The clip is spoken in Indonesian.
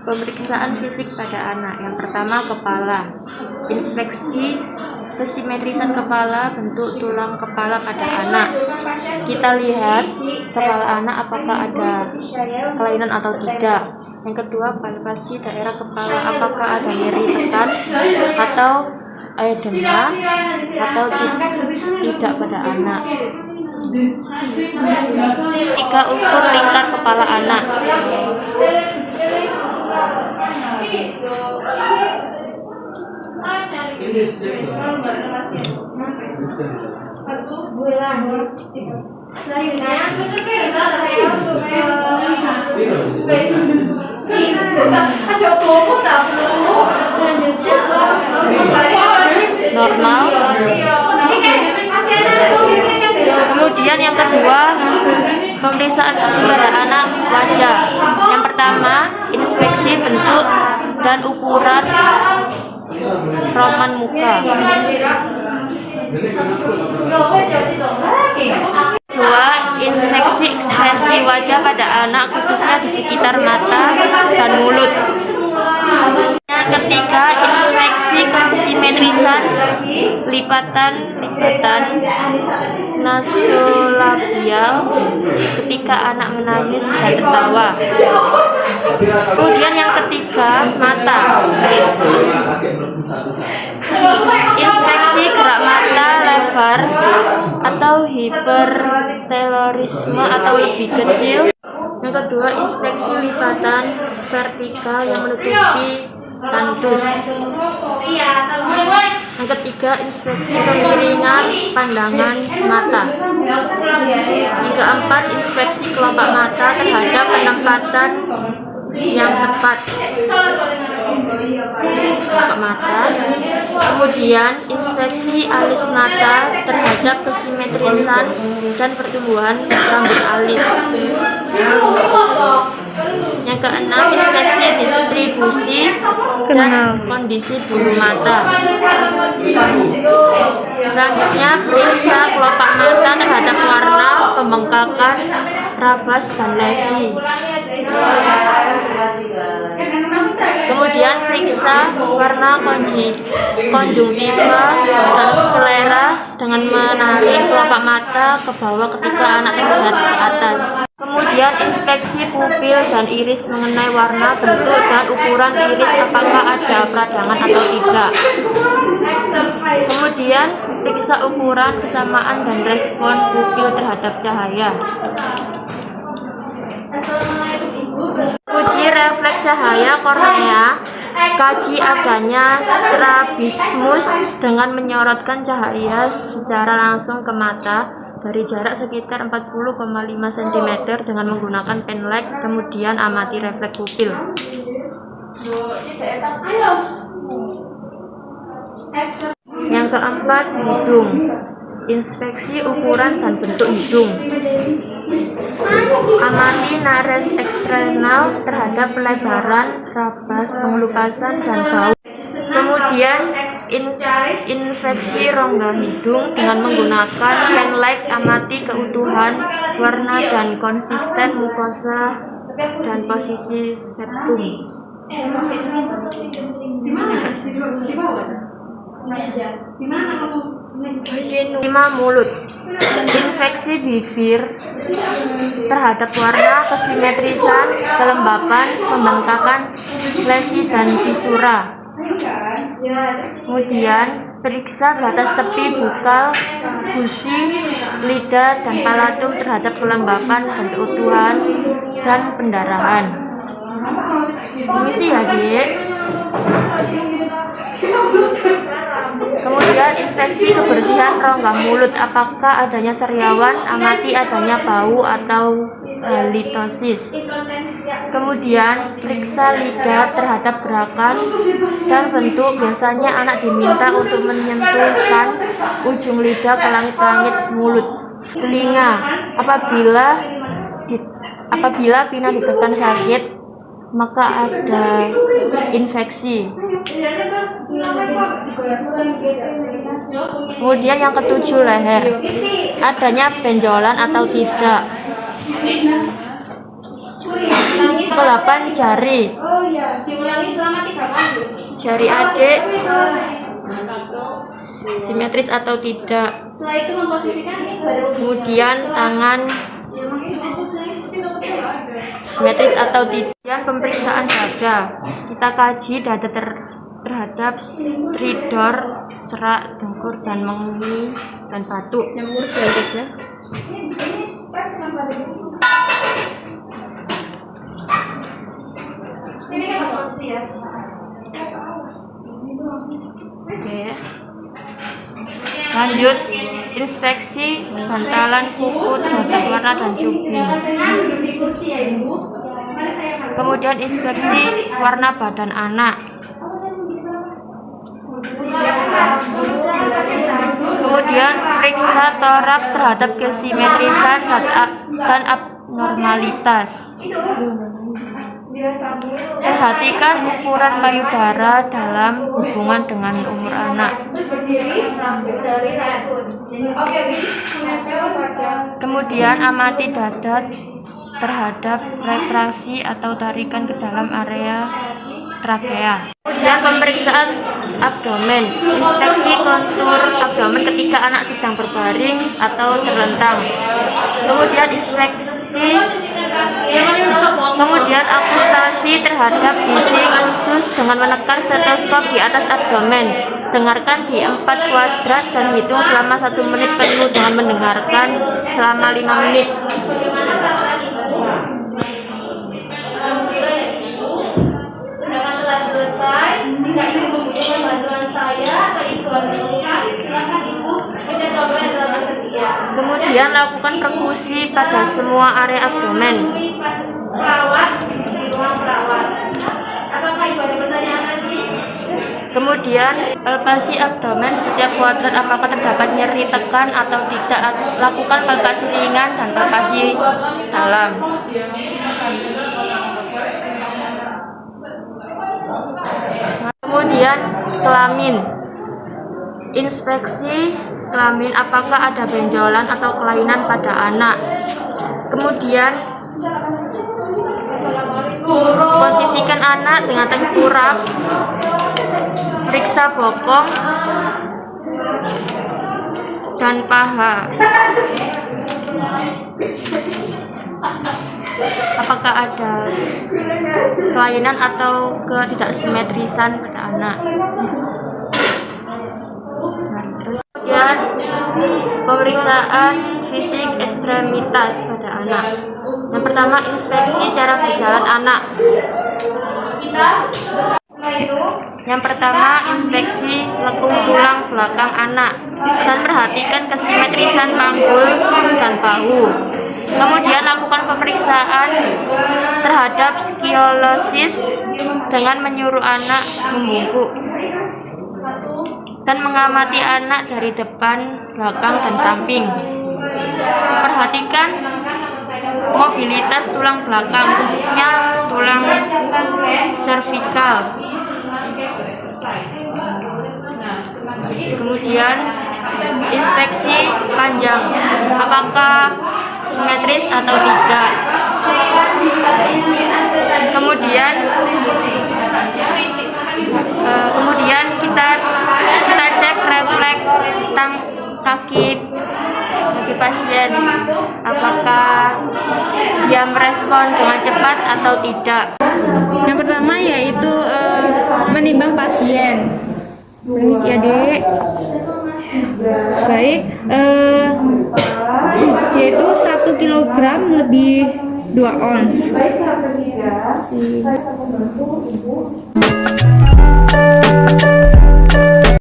Pemeriksaan fisik pada anak. Yang pertama, kepala. Inspeksi kesimetrisan kepala, bentuk tulang kepala pada anak. Kita lihat kepala anak apakah ada kelainan atau tidak. Yang kedua, palpasi daerah kepala, apakah ada nyeri tekan atau demam atau tidak pada anak. Tiga, ukur lingkar kepala anak. Normal. Kemudian yang kedua, pemeriksaan fisik pada anak wajah. Yang pertama, inspeksi bentuk dan ukuran roman muka. Dua, inspeksi ekspresi wajah pada anak, khususnya di sekitar mata dan mulut. Yang ketiga, inspeksi kesimetrisan lipatan nasolabial ketika anak menangis dan tertawa. Kemudian yang ketiga, mata. Inspeksi gerak mata lebar atau hipertelorisme atau lebih kecil. Yang kedua, inspeksi lipatan vertikal yang menutupi kantus. Yang ketiga, inspeksi kemiringan pandangan mata. Yang keempat, inspeksi kelopak mata terhadap penempatan yang tepat kelopak mata. Kemudian, inspeksi alis mata terhadap kesimetrisan dan pertumbuhan rambut alis. Yang keenam, inspeksi distribusi dan kondisi bulu mata. Selanjutnya, periksa kelopak mata terhadap warna, pembengkakan, rabas, dan lesi. Kemudian periksa warna konjungtiva dan sklera dengan menarik kelopak mata ke bawah ketika anak terlihat ke atas. Kemudian inspeksi pupil dan iris mengenai warna, bentuk, dan ukuran iris, apakah ada peradangan atau tidak. Kemudian periksa ukuran, kesamaan, dan respon pupil terhadap cahaya. Uji refleks cahaya kornea. Kaji adanya strabismus dengan menyorotkan cahaya secara langsung ke mata dari jarak sekitar 40,5 cm dengan menggunakan penlight, kemudian amati refleks pupil. Yang keempat, hidung. Inspeksi ukuran dan bentuk hidung. Amati nares eksternal terhadap pelebaran, rabas, pengelupasan, dan bau. Kemudian infeksi rongga hidung dengan menggunakan penlight, amati keutuhan, warna, dan konsisten mukosa dan posisi septum. Lima, mulut. Infeksi bibir terhadap warna, kesimetrisan, kelembapan, pembengkakan, lesi, dan fisura. Kemudian periksa batas tepi bukal, gusi, lidah, dan palatum terhadap kelembapan dan keutuhan dan pendarahan. Permisi ya, Dek. Kemudian infeksi kebersihan rongga mulut, apakah adanya sariawan, amati adanya bau atau halitosis. Kemudian periksa lidah terhadap gerakan dan bentuk, biasanya anak diminta untuk menyentuhkan ujung lidah ke langit-langit mulut. Telinga, apabila pina ditekan sakit, maka ada infeksi. Kemudian yang ketujuh, leher, adanya benjolan atau tidak. Ke-8, jari. Jari adik simetris atau tidak. Kemudian tangan simetris atau tidak. Pemeriksaan dada, kita kaji dada terhadap stridor, serak, dengkur, dan mengi dan batuk. Oke. Lanjut, inspeksi bantalan kuku terhadap warna dan cuping. Kemudian inspeksi warna badan anak. Kemudian periksa toraks terhadap kesimetrisan dan abnormalitas. Perhatikan ukuran payudara dalam hubungan dengan umur anak. Kemudian amati dada terhadap retraksi atau tarikan ke dalam area trakea. Kemudian pemeriksaan abdomen, inspeksi kontur abdomen ketika anak sedang berbaring atau terlentang. Kemudian kemudian akustasi terhadap bising usus dengan menekan stetoskop di atas abdomen. Dengarkan di 4 kuadrat dan hitung selama 1 menit penuh dengan mendengarkan selama 5 menit. Selesai, jika ibu membutuhkan bantuan saya atau ibu membutuhkan, silakan ibu pencet tombol yang telah tersedia. Kemudian lakukan perkusi pada semua area abdomen. Perawat, ruang perawat. Apakah ibu ada pertanyaan lagi? Kemudian palpasi abdomen setiap kuadrat, apakah terdapat nyeri, tekan atau tidak. Lakukan palpasi ringan dan palpasi dalam. Kemudian kelamin, inspeksi kelamin, apakah ada benjolan atau kelainan pada anak. Kemudian posisikan anak dengan tengkurap, periksa bokong dan paha. Apakah ada kelainan atau ketidaksimetrisan pada anak. Terus kemudian pemeriksaan fisik ekstremitas pada anak. Yang pertama, inspeksi cara berjalan anak. Yang pertama, inspeksi lekung tulang belakang anak dan perhatikan kesimetrisan panggul dan bahu. Kemudian lakukan pemeriksaan terhadap skiosis dengan menyuruh anak membungkuk dan mengamati anak dari depan, belakang, dan samping. Perhatikan mobilitas tulang belakang, khususnya tulang servikal. Kemudian inspeksi panjang, apakah simetris atau tidak. Kemudian kita cek refleks kaki pasien, apakah dia merespon dengan cepat atau tidak. Yang pertama yaitu menimbang pasien. Permisi adik. Baik, yaitu 1 kilogram lebih 2 ons. Baik, yang ketiga, saya akan membantu Ibu.